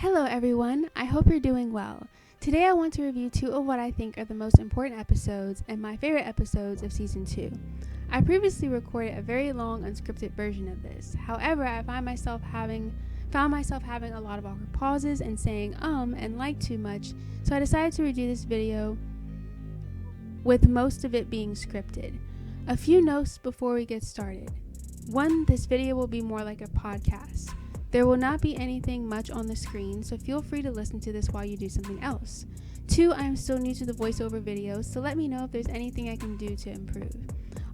Hello everyone, I hope you're doing well. Today I want to review 2 of what I think are the most important episodes and my favorite episodes of Season 2. I previously recorded a very long unscripted version of this. However, I found myself having a lot of awkward pauses and saying and like too much, so I decided to redo this video with most of it being scripted. A few notes before we get started. 1, this video will be more like a podcast. There will not be anything much on the screen, so feel free to listen to this while you do something else. 2, I am still new to the voiceover videos, so let me know if there's anything I can do to improve.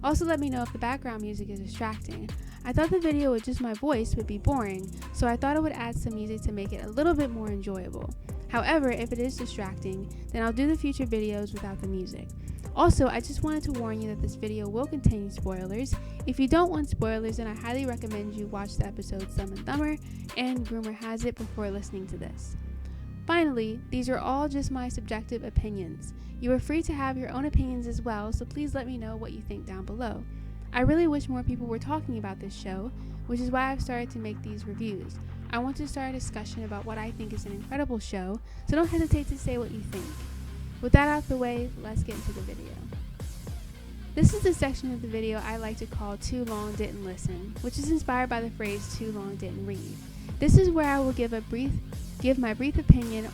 Also let me know if the background music is distracting. I thought the video with just my voice would be boring, so I thought I would add some music to make it a little bit more enjoyable. However, if it is distracting, then I'll do the future videos without the music. Also, I just wanted to warn you that this video will contain spoilers. If you don't want spoilers, then I highly recommend you watch the episodes Thumb and Thumber and Rumor Has It before listening to this. Finally, these are all just my subjective opinions. You are free to have your own opinions as well, so please let me know what you think down below. I really wish more people were talking about this show, which is why I've started to make these reviews. I want to start a discussion about what I think is an incredible show, so don't hesitate to say what you think. With that out of the way, let's get into the video. This is the section of the video I like to call Too Long Didn't Listen, which is inspired by the phrase Too Long Didn't Read. This is where I will give my brief opinion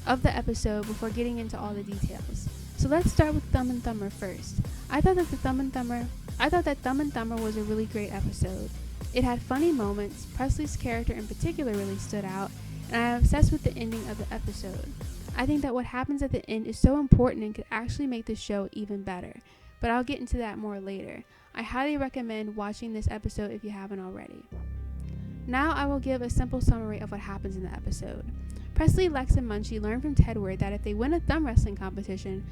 of the episode before getting into all the details. So let's start with Thumb and Thumber first. I thought that Thumb and Thumber was a really great episode. It had funny moments, Presley's character in particular really stood out, and I am obsessed with the ending of the episode. I think that what happens at the end is so important and could actually make the show even better, but I'll get into that more later. I highly recommend watching this episode if you haven't already. Now I will give a simple summary of what happens in the episode. Presley, Lex, and Munchie learn from Tedward that if they win a thumb wrestling competition,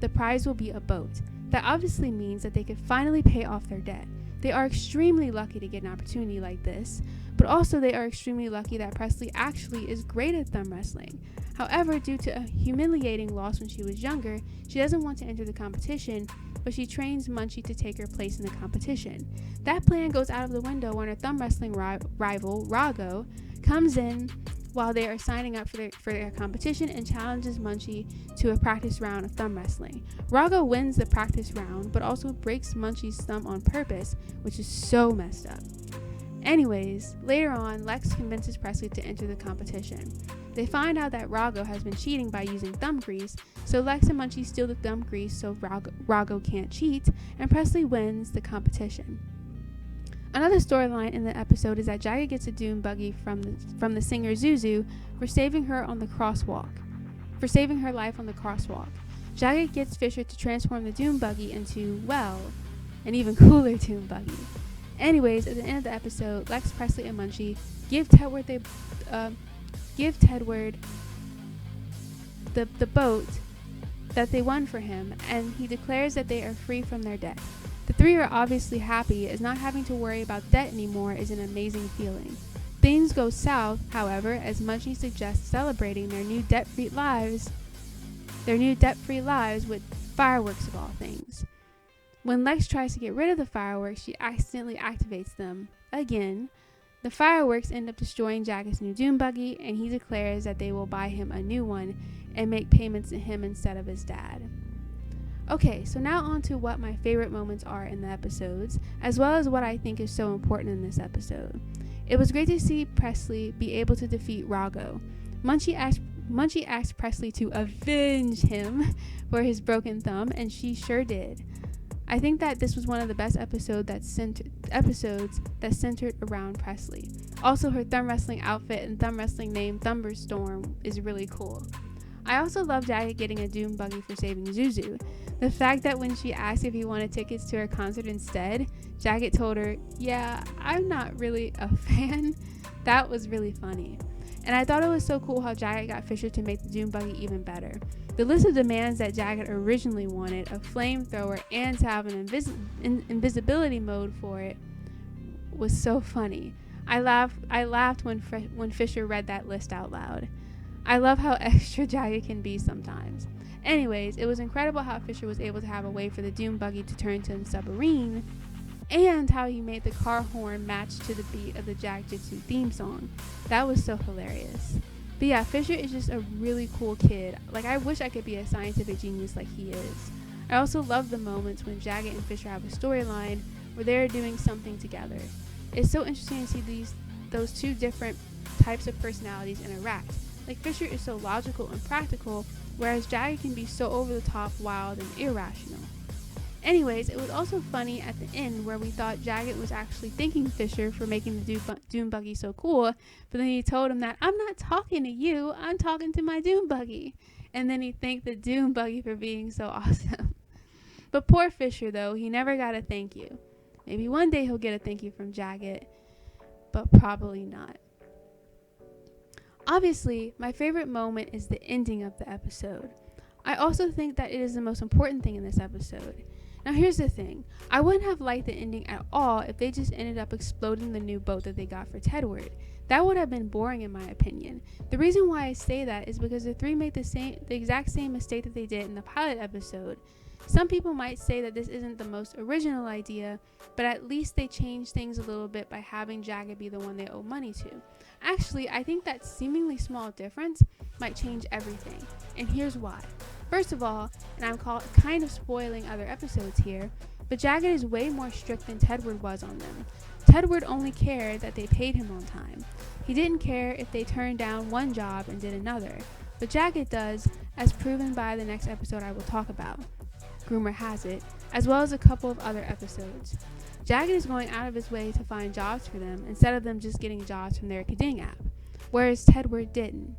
the prize will be a boat. That obviously means that they could finally pay off their debt. They are extremely lucky to get an opportunity like this, but also they are extremely lucky that Presley actually is great at thumb wrestling. However, due to a humiliating loss when she was younger, she doesn't want to enter the competition, but she trains Munchie to take her place in the competition. That plan goes out of the window when her thumb wrestling rival, Rago, comes in while they are signing up for their competition and challenges Munchie to a practice round of thumb wrestling. Rago wins the practice round, but also breaks Munchie's thumb on purpose, which is so messed up. Anyways, later on, Lex convinces Presley to enter the competition. They find out that Rago has been cheating by using thumb grease, so Lex and Munchie steal the thumb grease so Rago can't cheat, and Presley wins the competition. Another storyline in the episode is that Jagged gets a doom buggy from the singer Zuzu for saving her life on the crosswalk. Jagged gets Fisher to transform the doom buggy into, well, an even cooler doom buggy. Anyways, at the end of the episode, Lex, Presley, and Munchie give Tedward the boat that they won for him, and he declares that they are free from their debt. The 3 are obviously happy, as not having to worry about debt anymore is an amazing feeling. Things go south, however, as Munchie suggests celebrating their new debt-free lives with fireworks of all things. When Lex tries to get rid of the fireworks, she accidentally activates them again. The fireworks end up destroying Jagged's new doom buggy, and he declares that they will buy him a new one and make payments to him instead of his dad. Okay, so now on to what my favorite moments are in the episodes, as well as what I think is so important in this episode. It was great to see Presley be able to defeat Rago. Munchie asked Presley to avenge him for his broken thumb, and she sure did. I think that this was one of the best episodes that centered around Presley. Also, her thumb wrestling outfit and thumb wrestling name Thunderstorm is really cool. I also love Jagged getting a doom buggy for saving Zuzu. The fact that when she asked if he wanted tickets to her concert instead, Jagged told her, "Yeah, I'm not really a fan." That was really funny. And I thought it was so cool how Jagged got Fisher to make the doom buggy even better. The list of demands that Jagged originally wanted, a flamethrower and to have an invisibility mode for it, was so funny. I laughed when Fisher read that list out loud. I love how extra Jagged can be sometimes. Anyways, it was incredible how Fisher was able to have a way for the doom buggy to turn to a submarine, and how he made the car horn match to the beat of the Jagged Jitsu theme song. That was so hilarious. But yeah, Fisher is just a really cool kid. Like, I wish I could be a scientific genius like he is. I also love the moments when Jagged and Fisher have a storyline where they're doing something together. It's so interesting to see those two different types of personalities interact. Like, Fisher is so logical and practical, whereas Jagged can be so over the top, wild, and irrational. Anyways, it was also funny at the end where we thought Jagged was actually thanking Fisher for making the Doom Buggy so cool, but then he told him that, "I'm not talking to you, I'm talking to my Doom Buggy." And then he thanked the Doom Buggy for being so awesome. But poor Fisher, though, he never got a thank you. Maybe one day he'll get a thank you from Jagged, but probably not. Obviously, my favorite moment is the ending of the episode. I also think that it is the most important thing in this episode. Now here's the thing, I wouldn't have liked the ending at all if they just ended up exploding the new boat that they got for Tedward. That would have been boring in my opinion. The reason why I say that is because the three make the exact same mistake that they did in the pilot episode. Some people might say that this isn't the most original idea, but at least they changed things a little bit by having Jagged be the one they owe money to. Actually, I think that seemingly small difference might change everything, and here's why. First of all, and I'm kind of spoiling other episodes here, but Jagged is way more strict than Tedward was on them. Tedward only cared that they paid him on time. He didn't care if they turned down one job and did another, but Jagged does, as proven by the next episode I will talk about, Rumor Has It, as well as a couple of other episodes. Jagged is going out of his way to find jobs for them instead of them just getting jobs from their Kading app, whereas Tedward didn't.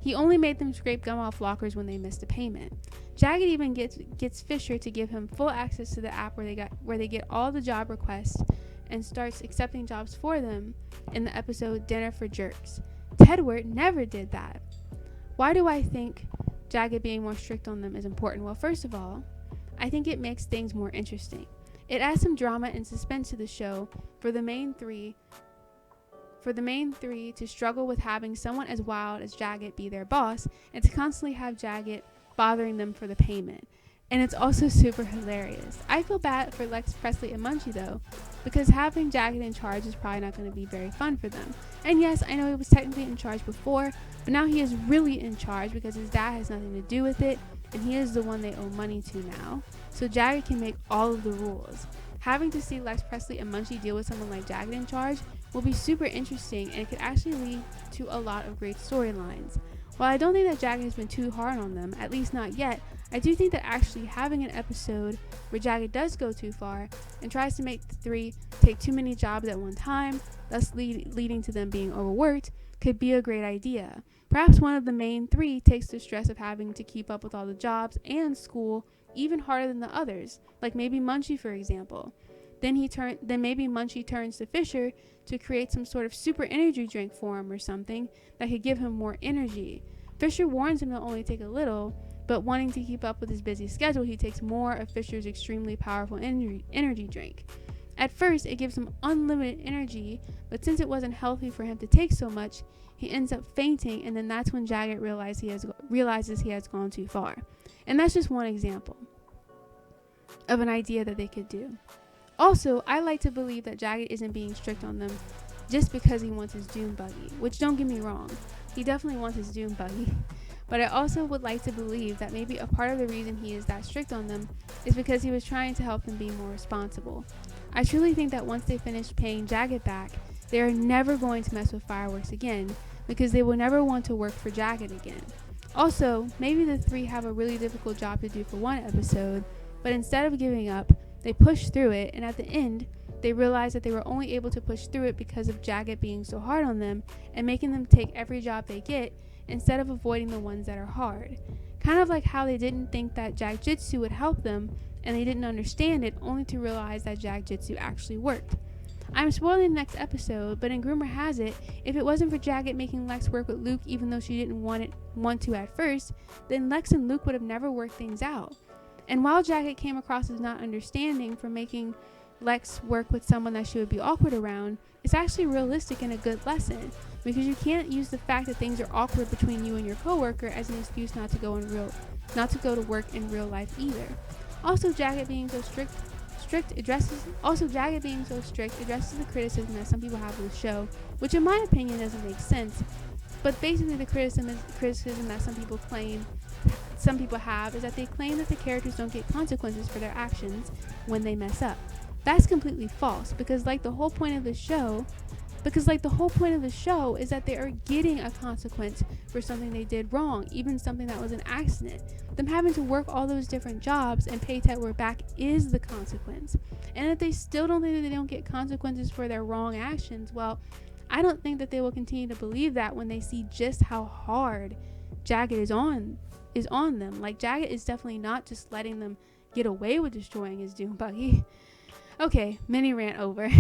He only made them scrape gum off lockers when they missed a payment. Jagged even gets Fisher to give him full access to the app where they get all the job requests and starts accepting jobs for them in the episode Dinner for Jerks. Tedward never did that. Why do I think Jagged being more strict on them is important? Well, first of all, I think it makes things more interesting. It adds some drama and suspense to the show for the main three to struggle with having someone as wild as Jagged be their boss and to constantly have Jagged bothering them for the payment. And it's also super hilarious. I feel bad for Lexs, Presley, and Munchie though, because having Jagged in charge is probably not going to be very fun for them. And yes, I know he was technically in charge before, but now he is really in charge because his dad has nothing to do with it, and he is the one they owe money to now. So Jagged can make all of the rules. Having to see Lexs, Presley, and Munchie deal with someone like Jagged in charge will be super interesting, and it could actually lead to a lot of great storylines. While I don't think that Jagged has been too hard on them, at least not yet, I do think that actually having an episode where Jagged does go too far and tries to make the three take too many jobs at one time, thus leading to them being overworked, could be a great idea. Perhaps one of the main three takes the stress of having to keep up with all the jobs and school even harder than the others, like maybe Munchie, for example. Then maybe Munchie turns to Fisher to create some sort of super energy drink for him or something that could give him more energy. Fisher warns him to only take a little, but wanting to keep up with his busy schedule, he takes more of Fisher's extremely powerful energy drink. At first, it gives him unlimited energy, but since it wasn't healthy for him to take so much, he ends up fainting, and then that's when Jagged realizes he has gone too far. And that's just one example of an idea that they could do. Also, I like to believe that Jagged isn't being strict on them just because he wants his Doom Buggy, which don't get me wrong, he definitely wants his Doom Buggy. But I also would like to believe that maybe a part of the reason he is that strict on them is because he was trying to help them be more responsible. I truly think that once they finish paying Jagged back, they are never going to mess with fireworks again because they will never want to work for Jagged again. Also, maybe the three have a really difficult job to do for one episode, but instead of giving up, they push through it, and at the end, they realize that they were only able to push through it because of Jagged being so hard on them and making them take every job they get instead of avoiding the ones that are hard. Kind of like how they didn't think that Jagjitsu would help them, and they didn't understand it only to realize that Jagjitsu actually worked. I'm spoiling the next episode, but in Rumor Has It, if it wasn't for Jagged making Lexs work with Luke even though she didn't want to at first, then Lexs and Luke would have never worked things out. And while Jagged came across as not understanding for making Lexs work with someone that she would be awkward around, it's actually realistic and a good lesson, because you can't use the fact that things are awkward between you and your coworker as an excuse not to go to work in real life either. Also, Jagged being so strict strict addresses also Jagged being so strict addresses the criticism that some people have of the show, which in my opinion doesn't make sense. But basically the criticism that some people have is that they claim that the characters don't get consequences for their actions when they mess up. That's completely false, because the whole point of the show is that they are getting a consequence for something they did wrong, even something that was an accident. Them having to work all those different jobs and pay Tedward back is the consequence. And if they still don't think that they don't get consequences for their wrong actions, well, I don't think that they will continue to believe that when they see just how hard Jagged is on them. Like, Jagged is definitely not just letting them get away with destroying his Doom Buggy. Okay, mini rant over.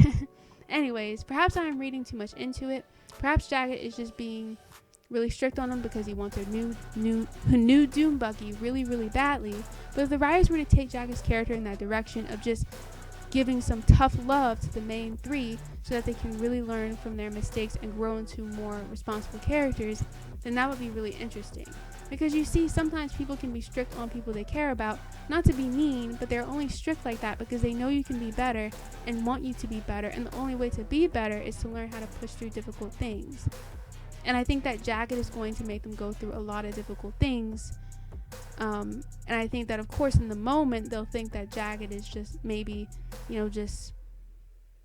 Anyways, perhaps I'm reading too much into it. Perhaps Jagged is just being really strict on him because he wants a new Doom Buggy really, really badly. But if the writers were to take Jagged's character in that direction of just giving some tough love to the main three so that they can really learn from their mistakes and grow into more responsible characters, then that would be really interesting. Because you see, sometimes people can be strict on people they care about, not to be mean, but they're only strict like that because they know you can be better and want you to be better, and the only way to be better is to learn how to push through difficult things. And I think that Jagged is going to make them go through a lot of difficult things. And I think that, of course, in the moment, they'll think that Jagged is just maybe, just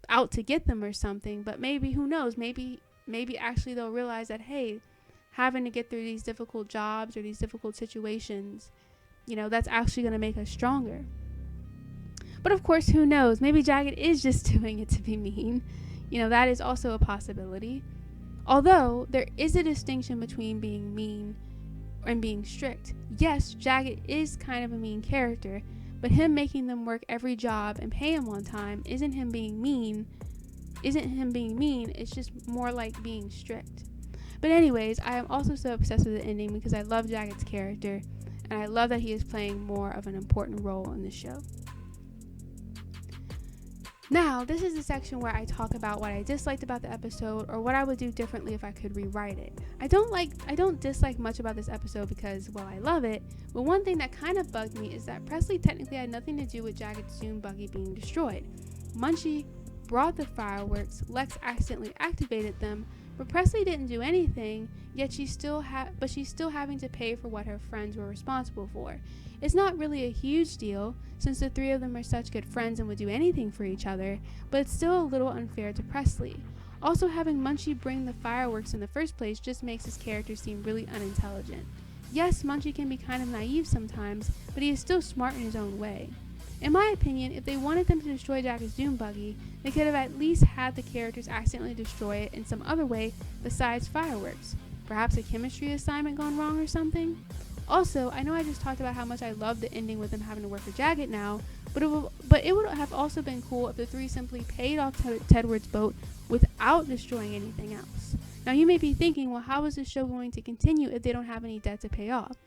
out to get them or something. But maybe, who knows, maybe actually they'll realize that, hey, having to get through these difficult jobs or these difficult situations, that's actually going to make us stronger. But of course, who knows, maybe Jagged is just doing it to be mean. That is also a possibility. Although there is a distinction between being mean and being strict. Yes, Jagged is kind of a mean character, but him making them work every job and pay him on time isn't him being mean. It's just more like being strict. But anyways, I am also so obsessed with the ending because I love Jagged's character, and I love that he is playing more of an important role in the show. Now, this is the section where I talk about what I disliked about the episode or what I would do differently if I could rewrite it. I don't dislike much about this episode because, well, I love it, but one thing that kind of bugged me is that Presley technically had nothing to do with Jagged's Doom Buggy being destroyed. Munchie brought the fireworks, Lex accidentally activated them, but Presley didn't do anything, yet she's still having to pay for what her friends were responsible for. It's not really a huge deal, since the three of them are such good friends and would do anything for each other, but it's still a little unfair to Presley. Also, having Munchie bring the fireworks in the first place just makes his character seem really unintelligent. Yes, Munchie can be kind of naive sometimes, but he is still smart in his own way. In my opinion, if they wanted them to destroy Jagged's Doom Buggy, they could have at least had the characters accidentally destroy it in some other way besides fireworks. Perhaps a chemistry assignment gone wrong or something? Also, I know I just talked about how much I love the ending with them having to work for Jagged now, but it would have also been cool if the three simply paid off Tedward's boat without destroying anything else. Now you may be thinking, well, how is this show going to continue if they don't have any debt to pay off?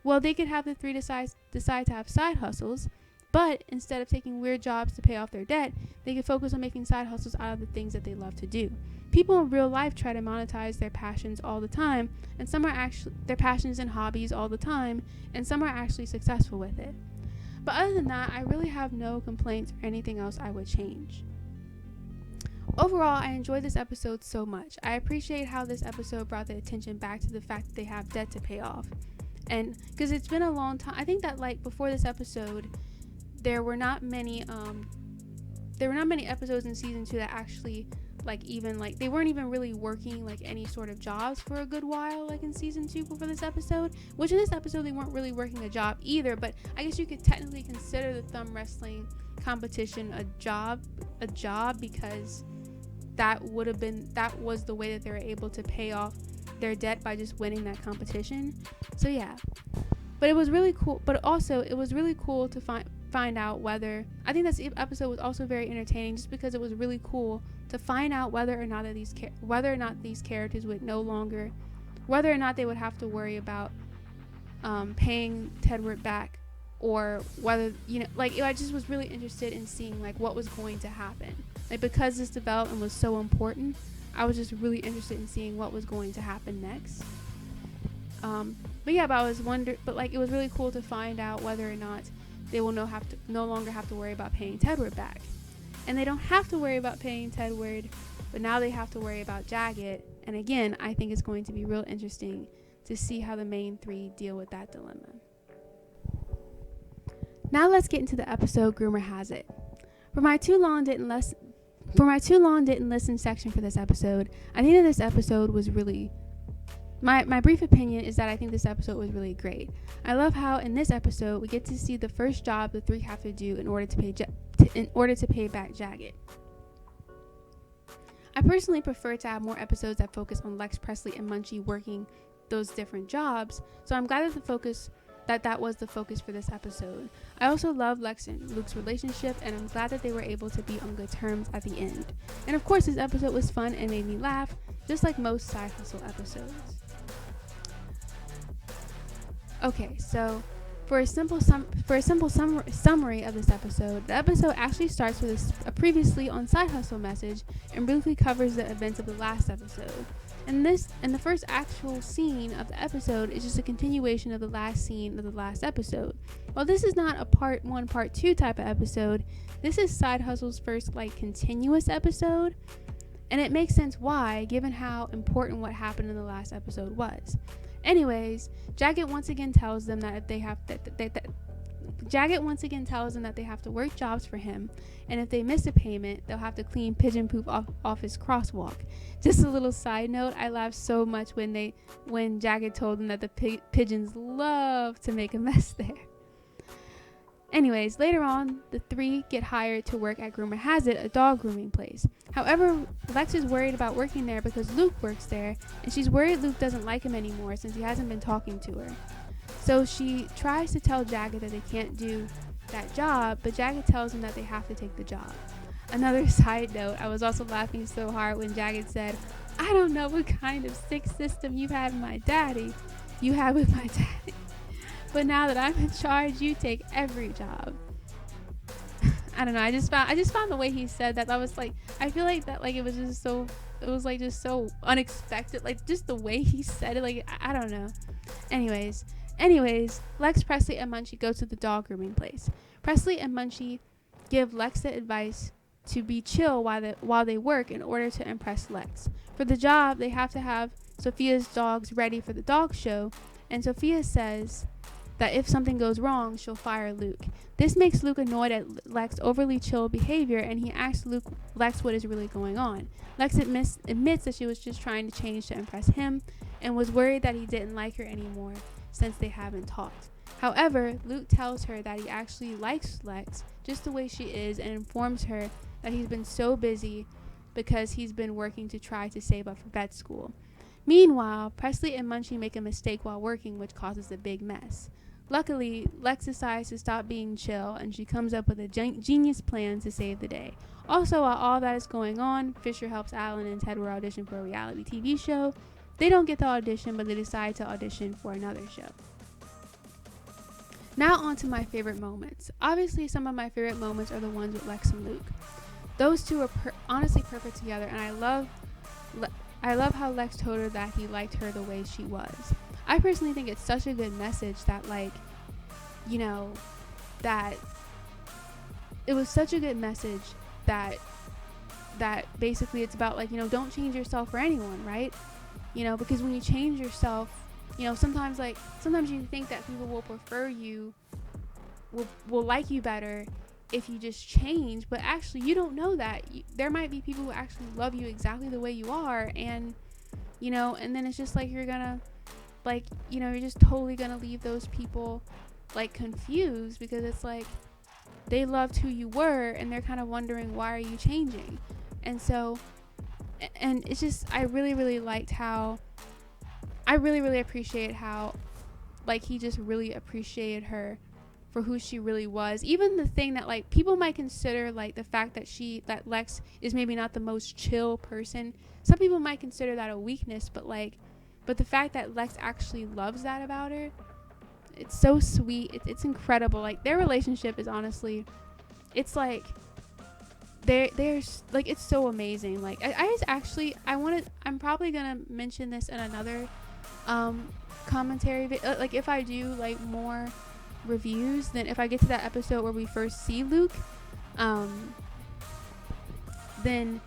Well, they could have the three decide to have side hustles, but instead of taking weird jobs to pay off their debt, they could focus on making side hustles out of the things that they love to do. People in real life try to monetize their passions all the time, and some are actually their passions and hobbies all the time, and some are actually successful with it. But other than that, I really have no complaints or anything else I would change. Overall, I enjoyed this episode so much. I appreciate how this episode brought the attention back to the fact that they have debt to pay off. And because it's been a long time, I think that before this episode, there were not many episodes in season 2 that actually they weren't even really working any sort of jobs for a good while in season 2 before this episode, which in this episode they weren't really working a job either, but I guess you could technically consider the thumb wrestling competition a job because that was the way that they were able to pay off their debt, by just winning that competition. So yeah, but it was really cool, but also it was really cool to find out whether, I think this episode was also very entertaining just because it was really cool to find out whether or not these characters would whether or not they would have to worry about paying Tedward back, or whether I just was really interested in seeing what was going to happen, because this development was so important. I was just really interested in seeing what was going to happen next. But it was really cool to find out whether or not they will no longer have to worry about paying Tedward back. And they don't have to worry about paying Tedward, but now they have to worry about Jagged. And again, I think it's going to be real interesting to see how the main three deal with that dilemma. Now let's get into the episode Groomer Has It. For my too long didn't listen section for this episode, I think that this episode was really my brief opinion is that I think this episode was really great. I love how in this episode we get to see the first job the three have to do in order to pay back Jagged. I personally prefer to have more episodes that focus on Lex, Presley, and Munchie working those different jobs, so I'm glad that was the focus for this episode. I also love Lex and Luke's relationship, and I'm glad that they were able to be on good terms at the end. And of course, this episode was fun and made me laugh, just like most Side Hustle episodes. Okay, so for a simple summary of this episode, the episode actually starts with a previously on Side Hustle message and briefly covers the events of the last episode. And the first actual scene of the episode is just a continuation of the last scene of the last episode. While this is not a part 1, part 2 type of episode, this is Side Hustle's first continuous episode, and it makes sense why, given how important what happened in the last episode was. Anyways, Jagged once again tells them that they have to work jobs for him, and if they miss a payment, they'll have to clean pigeon poop off his crosswalk. Just a little side note, I laughed so much when Jagged told them that the pigeons love to make a mess there. Anyways, later on, the three get hired to work at Groomer Has It, a dog grooming place. However, Lex is worried about working there because Luke works there, and she's worried Luke doesn't like him anymore since he hasn't been talking to her. So she tries to tell Jagged that they can't do that job, but Jagged tells him that they have to take the job. Another side note, I was also laughing so hard when Jagged said, "I don't know what kind of sick system you had with my daddy, but now that I'm in charge, you take every job." I don't know, I just found the way he said that was I feel like that it was just so unexpected, just the way he said it, I don't know. Anyways, Lex, Presley, and Munchie go to the dog grooming place. Presley and Munchie give Lex the advice to be chill while they work in order to impress Lex. For the job, they have to have Sophia's dogs ready for the dog show, and Sophia says that if something goes wrong, she'll fire Luke. This makes Luke annoyed at Lex's overly chill behavior, and he asks Lex what is really going on. Lex admits that she was just trying to change to impress him and was worried that he didn't like her anymore since they haven't talked. However, Luke tells her that he actually likes Lex just the way she is and informs her that he's been so busy because he's been working to try to save up for vet school. Meanwhile, Presley and Munchie make a mistake while working, which causes a big mess. Luckily, Lex decides to stop being chill, and she comes up with a genius plan to save the day. Also, while all that is going on, Fisher helps Alan and Tedward audition for a reality TV show. They don't get the audition, but they decide to audition for another show. Now on to my favorite moments. Obviously, some of my favorite moments are the ones with Lex and Luke. Those two are honestly perfect together, and I love how Lex told her that he liked her the way she was. I personally think it's such a good message that that it was such a good message that basically it's about don't change yourself for anyone, right? Because when you change yourself, sometimes you think that people will prefer you, will like you better if you just change, but actually you don't know that. There might be people who actually love you exactly the way you are, and and then it's just you're gonna you're just totally gonna leave those people confused, because it's they loved who you were and they're kind of wondering, why are you changing? And it's just, I really liked how, I really appreciate how he just really appreciated her for who she really was. Even the thing that people might consider the fact that Lex is maybe not the most chill person, some people might consider that a weakness, but the fact that Lex actually loves that about her, it's so sweet. It's incredible. Their relationship is honestly, it's they're it's so amazing. I'm probably gonna mention this in another commentary if I do more reviews, then if I get to that episode where we first see Luke, then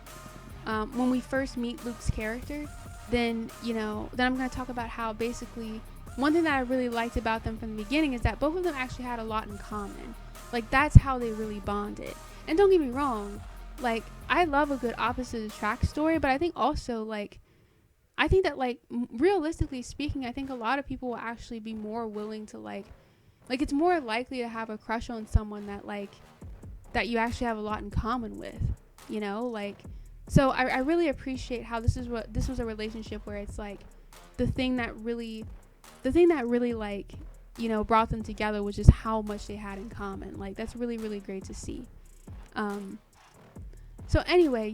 when we first meet Luke's character, then I'm going to talk about how basically one thing that I really liked about them from the beginning is that both of them actually had a lot in common. Like, that's how they really bonded. And don't get me wrong, like, I love a good opposite attract story, but I think also, like, I think that, like, realistically speaking, I think a lot of people will actually be more willing to, like, it's more likely to have a crush on someone that, like, that you actually have a lot in common with, like, so I really appreciate how this was a relationship where it's, like, the thing that really, like, brought them together was just how much they had in common. Like, that's really, really great to see. So anyway,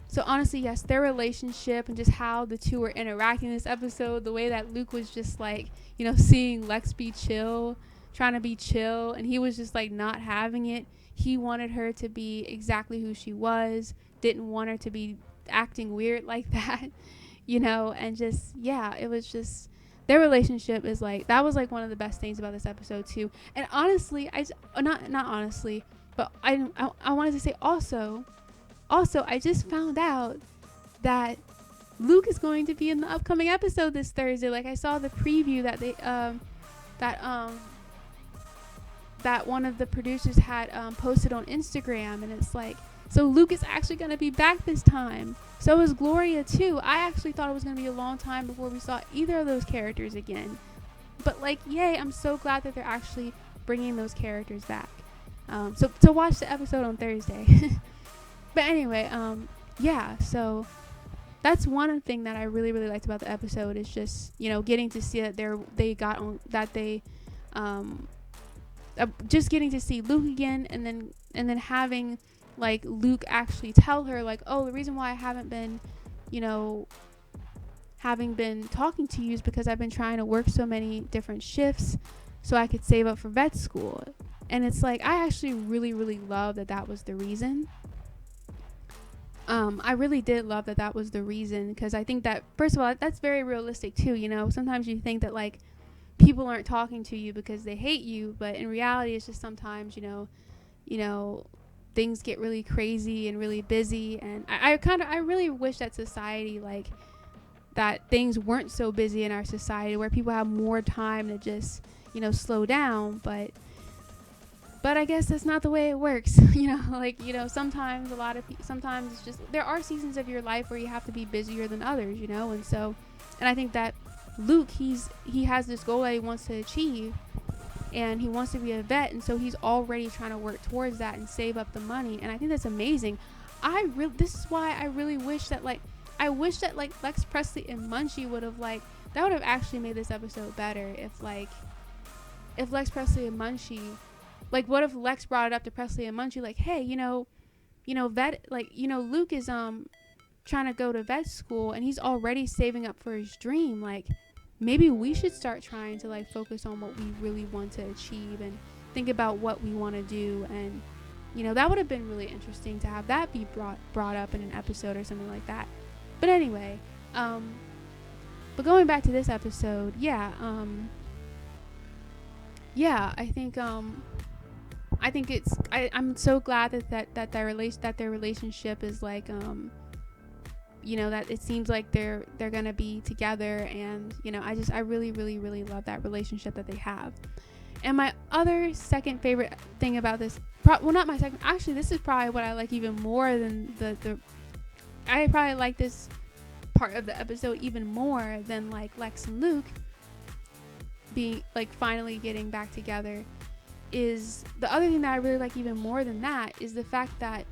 so honestly, yes, their relationship and just how the two were interacting in this episode, the way that Luke was just, like, seeing Lex trying to be chill, and he was just, like, not having it. He wanted her to be exactly who she was, didn't want her to be acting weird like that, and just, it was just, their relationship is, like, that was, like, one of the best things about this episode too. And honestly, not honestly, but I wanted to say also, I just found out that Luke is going to be in the upcoming episode this Thursday. Like, I saw the preview that they that one of the producers had posted on Instagram, and it's like, so Luke is actually going to be back this time. So is Gloria too. I actually thought it was going to be a long time before we saw either of those characters again. But, like, yay, I'm so glad that they're actually bringing those characters back. So to watch the episode on Thursday. But anyway, so that's one thing that I really, really liked about the episode is just, getting to see that just getting to see Luke again, and then having, like, Luke actually tell her, like, oh, the reason why I haven't been talking to you is because I've been trying to work so many different shifts so I could save up for vet school. And it's like, I actually really, really love that was the reason. I really did love that was the reason, because I think that, first of all, that's very realistic too. Sometimes you think that, like, people aren't talking to you because they hate you, but in reality, it's just sometimes, things get really crazy and really busy. And I really wish that society, like, that things weren't so busy in our society, where people have more time to just, slow down. But I guess that's not the way it works. Sometimes sometimes it's just, there are seasons of your life where you have to be busier than others, and I think that Luke, he has this goal that he wants to achieve, and he wants to be a vet, and so he's already trying to work towards that and save up the money. And I think that's amazing. This is why I really wish that, like, Lex Presley and Munchie would have, like, that would have actually made this episode better if Lex Presley and Munchie, like, what if Lex brought it up to Presley and Munchie, like, hey, vet, like, Luke is trying to go to vet school, and he's already saving up for his dream. Like, maybe we should start trying to, like, focus on what we really want to achieve and think about what we want to do. And that would have been really interesting to have that be brought up in an episode or something like that. But anyway, but going back to this episode, I think it's, I'm so glad that their relationship is, like, that it seems like they're gonna be together. And I really, really, really love that relationship that they have. And my other second favorite thing about this, not my second, actually, this is probably what I like even more than I probably like this part of the episode even more than, like, Lex and Luke being, like, finally getting back together. Is the other thing that I really like even more than that is the fact that,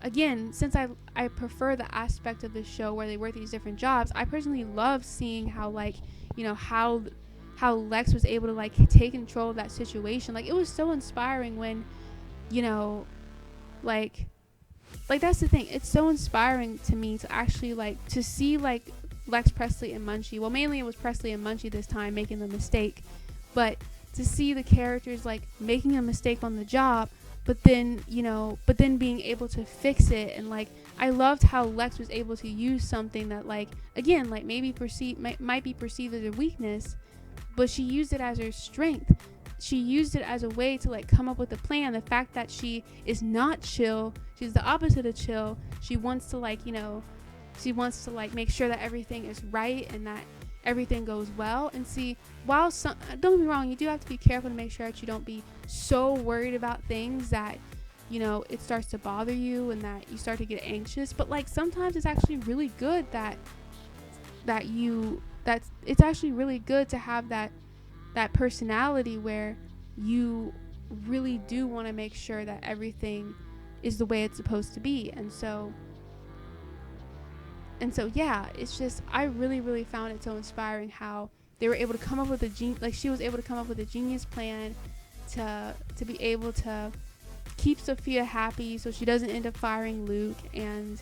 again, since I prefer the aspect of the show where they work these different jobs, I personally love seeing how, like, how Lex was able to, like, take control of that situation. Like, it was so inspiring when, like that's the thing, it's so inspiring to me to actually, like, to see, like, Lex Presley and Munchie, well, mainly it was Presley and Munchie this time making the mistake, but to see the characters, like, making a mistake on the job, but then being able to fix it. And, like, I loved how Lex was able to use something that, like, again, like, maybe might be perceived as a weakness, but she used it as her strength. She used it as a way to like come up with a plan. The fact that she is not chill, she's the opposite of chill. She wants to like, make sure that everything is right and that everything goes well. And see, while don't get me wrong, you do have to be careful to make sure that you don't be so worried about things that, it starts to bother you and that you start to get anxious. But like sometimes it's actually really good it's actually really good to have that personality where you really do want to make sure that everything is the way it's supposed to be. And so yeah, it's just, I really, really found it so inspiring how they were able to come up with she was able to come up with a genius plan to be able to keep Sophia happy so she doesn't end up firing Luke. And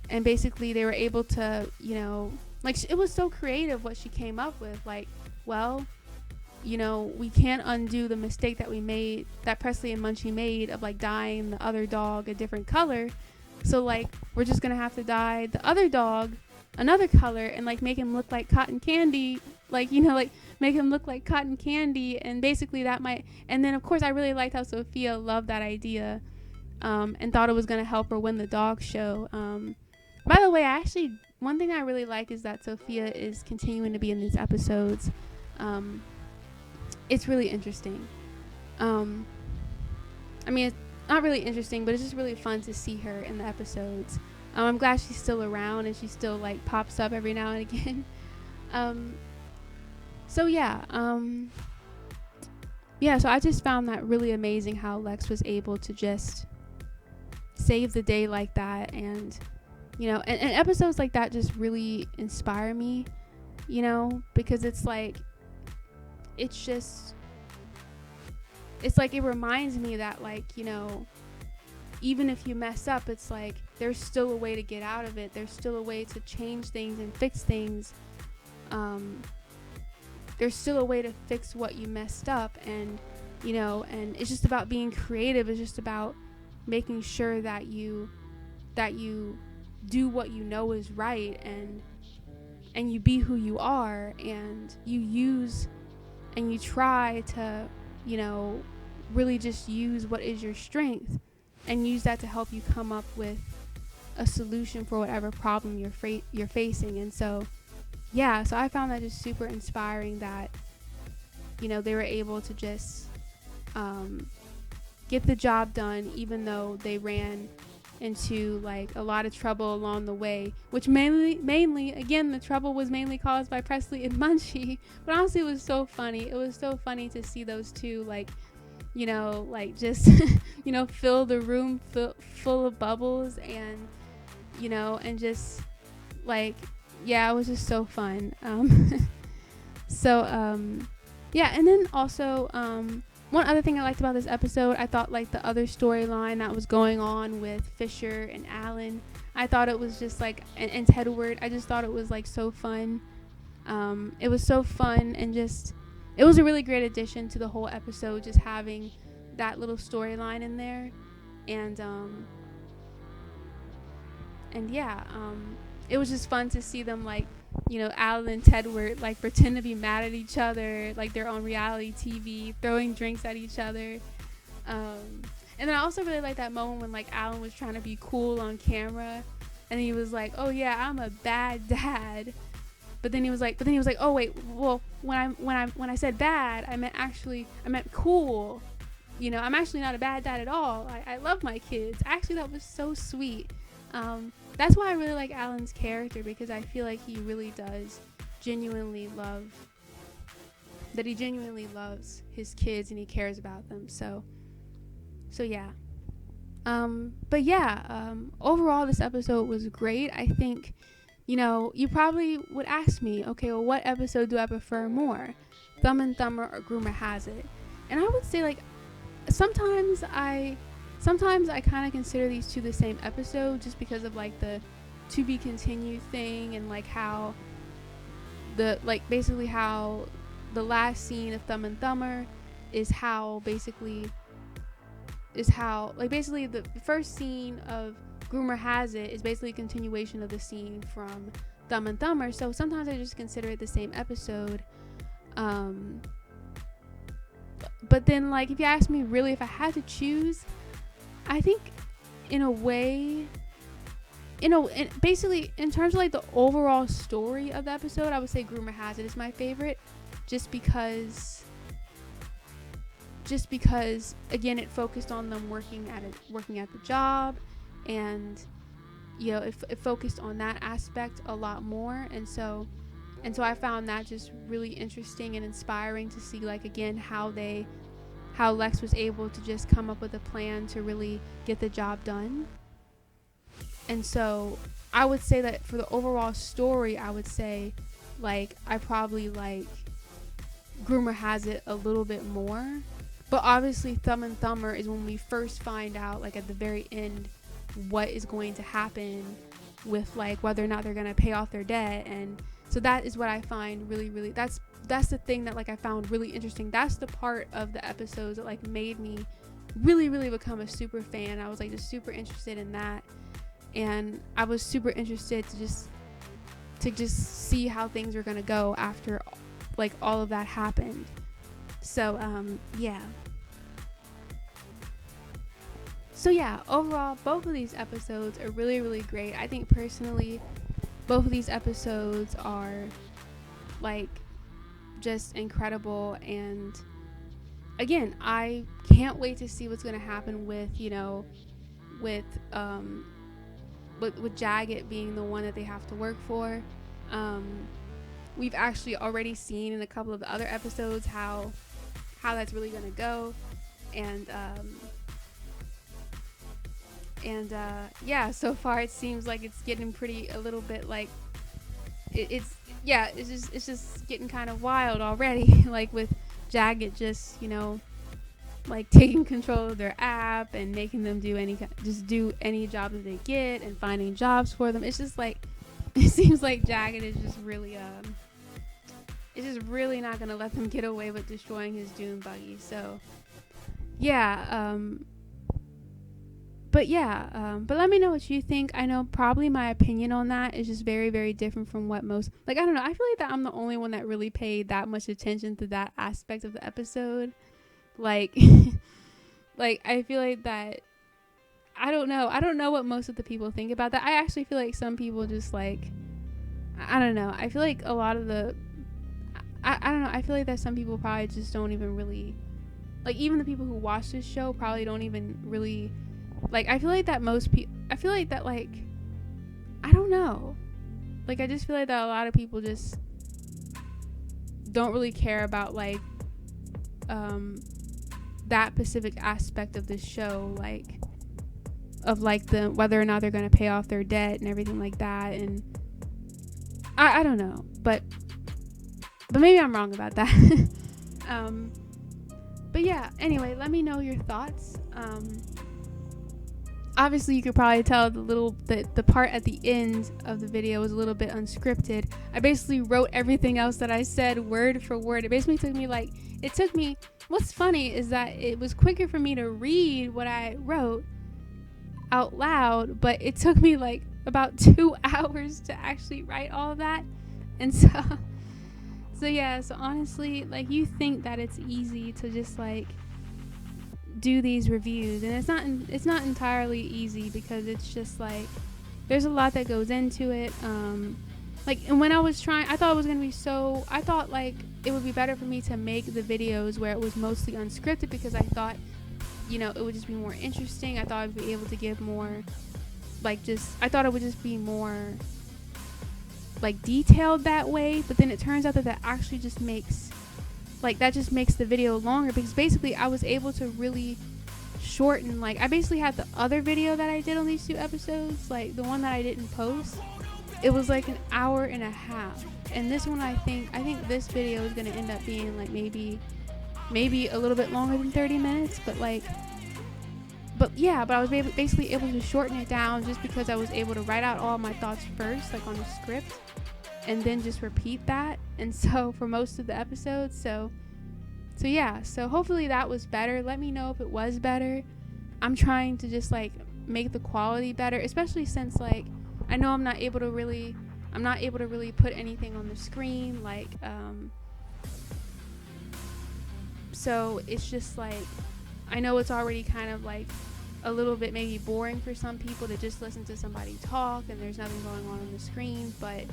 and basically they were able to, it was so creative what she came up with. Like, well, we can't undo the mistake that Presley and Munchie made of like dyeing the other dog a different color. So like we're just gonna have to dye the other dog another color and like make him look like cotton candy, make him look like cotton candy. And basically that might, and then of course I really liked how Sophia loved that idea and thought it was gonna help her win the dog show. By the way, one thing I really like is that Sophia is continuing to be in these episodes. It's really interesting. It's not really interesting, but it's just really fun to see her in the episodes. I'm glad she's still around and she still like pops up every now and again. So I just found that really amazing how Lex was able to just save the day like that. And and episodes like that just really inspire me, because it's like it reminds me that like, even if you mess up, it's like there's still a way to get out of it. There's still a way to change things and fix things. There's still a way to fix what you messed up. And and it's just about being creative. It's just about making sure that you do what is right, and you be who you are, and you use and you try to really just use what is your strength and use that to help you come up with a solution for whatever problem you're facing. And so I found that just super inspiring that they were able to just get the job done, even though they ran into like a lot of trouble along the way, which mainly again the trouble was mainly caused by Presley and Munchie. But honestly, it was so funny. It was so funny to see those two just fill the room full of bubbles, and and just it was just so fun. And then also one other thing I liked about this episode, I thought like the other storyline that was going on with Fisher and Alan, I thought it was just like, and Tedward, I just thought it was like so fun. It was so fun, and just, it was a really great addition to the whole episode, just having that little storyline in there. And it was just fun to see them like, Alan and Tedward like pretend to be mad at each other, like they're on reality TV, throwing drinks at each other. And then I also really like that moment when like Alan was trying to be cool on camera, and he was like, "Oh yeah, I'm a bad dad." But then he was like, "Oh wait, well when I said bad, I meant cool. I'm actually not a bad dad at all. I love my kids." Actually, that was so sweet. That's why I really like Alan's character, because I feel like he really does genuinely loves his kids and he cares about them. So yeah. Overall this episode was great. I think, you probably would ask me, okay, well, what episode do I prefer more? Thumb and Thumber or Groomer Has It? And I would say like sometimes I kind of consider these two the same episode, just because of like the to be continued thing, and like how basically how the last scene of Thumb and Thumber is how the first scene of Groomer Has It is basically a continuation of the scene from Thumb and Thumber, so sometimes I just consider it the same episode. But then, like, if you ask me really if I had to choose, I think in a way, basically in terms of like the overall story of the episode, I would say Groomer Has It is my favorite, just because again, it focused on them working at the job, and you know, it focused on that aspect a lot more, and so I found that just really interesting and inspiring to see, like, again, how Lex was able to just come up with a plan to really get the job done. And so I would say that for the overall story, I would say, like, I probably like Groomer Has It a little bit more. But obviously Thumb and Thumber is when we first find out, like, at the very end, what is going to happen with, like, whether or not they're going to pay off their debt. And so that is what I find really, really, that's the thing that, like, I found really interesting. That's the part of the episodes that, like, made me really, really become a super fan. I was, like, just super interested in that. And I was super interested to just see how things are going to go after, like, all of that happened. So, yeah. So yeah, overall, both of these episodes are really, really great. I think personally, both of these episodes are, like, just incredible. And again, I can't wait to see what's going to happen with, you know, with Jagged being the one that they have to work for. We've actually already seen in a couple of the other episodes how that's really going to go. And yeah, so far it seems like it's getting a little bit like it's just getting kind of wild already. Like, with Jagged just, you know, like, taking control of their app and making them do any job that they get and finding jobs for them. It's just like, it seems like Jagged is just really it's just really not gonna let them get away with destroying his Dune buggy. So yeah, but let me know what you think. I know probably my opinion on that is just very, very different from what most, like, I don't know, I feel like that I'm the only one that really paid that much attention to that aspect of the episode. Like, like, I feel like that, I don't know what most of the people think about that. I actually feel like some people just, like, I don't know, I feel like a lot of the, I don't know, I feel like that some people probably just don't even really, like, even the people who watch this show probably don't even really, like, I feel like that most people, I feel like that, like, I don't know, like, I just feel like that a lot of people just don't really care about, like, that specific aspect of this show, like, of, like, the whether or not they're going to pay off their debt and everything like that. And I don't know, but maybe I'm wrong about that. But yeah, anyway, let me know your thoughts. Obviously you could probably tell the part at the end of the video was a little bit unscripted. I basically wrote everything else that I said word for word. It basically took me, what's funny is that it was quicker for me to read what I wrote out loud, but it took me, like, about 2 hours to actually write all of that. And so yeah, so honestly, like, you think that it's easy to just, like, do these reviews, and it's not entirely easy, because it's just, like, there's a lot that goes into it. Like, and when I was trying, I thought it was gonna be I thought, like, it would be better for me to make the videos where it was mostly unscripted, because I thought, you know, it would just be more interesting. I thought I'd be able to give more, like, I thought it would just be more, like, detailed that way. But then it turns out that actually just makes the video longer, because basically I was able to really shorten, like, I basically had the other video that I did on these 2 episodes, like, the one that I didn't post, it was like an hour and a half, and this one, I think this video is going to end up being, like, maybe a little bit longer than 30 minutes, but I was basically able to shorten it down, just because I was able to write out all my thoughts first, like, on the script, and then just repeat that. And so for most of the episodes, so yeah, so hopefully that was better. Let me know if it was better. I'm trying to just, like, make the quality better, especially since, like, I know I'm not able to really I'm not able to really put anything on the screen, like, so it's just like, I know it's already kind of like a little bit maybe boring for some people to just listen to somebody talk and there's nothing going on the screen, but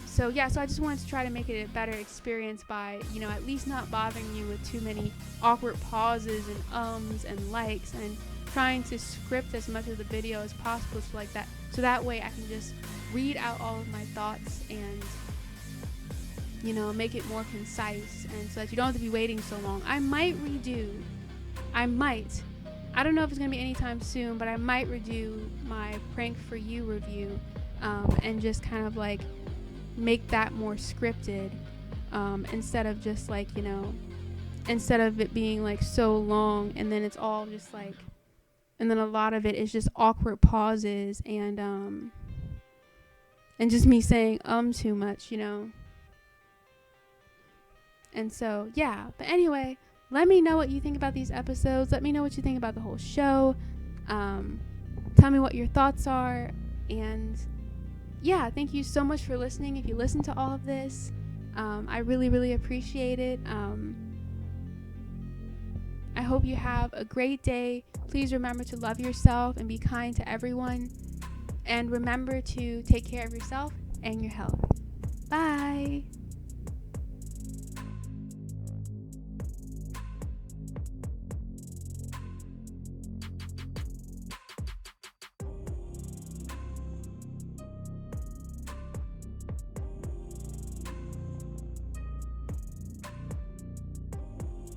so I just wanted to try to make it a better experience by, at least not bothering you with too many awkward pauses and ums and likes, and trying to script as much of the video as possible, so that way I can just read out all of my thoughts and make it more concise, and so that you don't have to be waiting so long. I don't know if it's going to be anytime soon, but I might redo my Prank For You review, and just kind of like make that more scripted, instead of just like, instead of it being like so long and then it's all just like, and then a lot of it is just awkward pauses and just me saying too much, And so, but anyway, let me know what you think about these episodes. Let me know what you think about the whole show. Tell me what your thoughts are. And thank you so much for listening. If you listen to all of this, I really, really appreciate it. I hope you have a great day. Please remember to love yourself and be kind to everyone. And remember to take care of yourself and your health. Bye.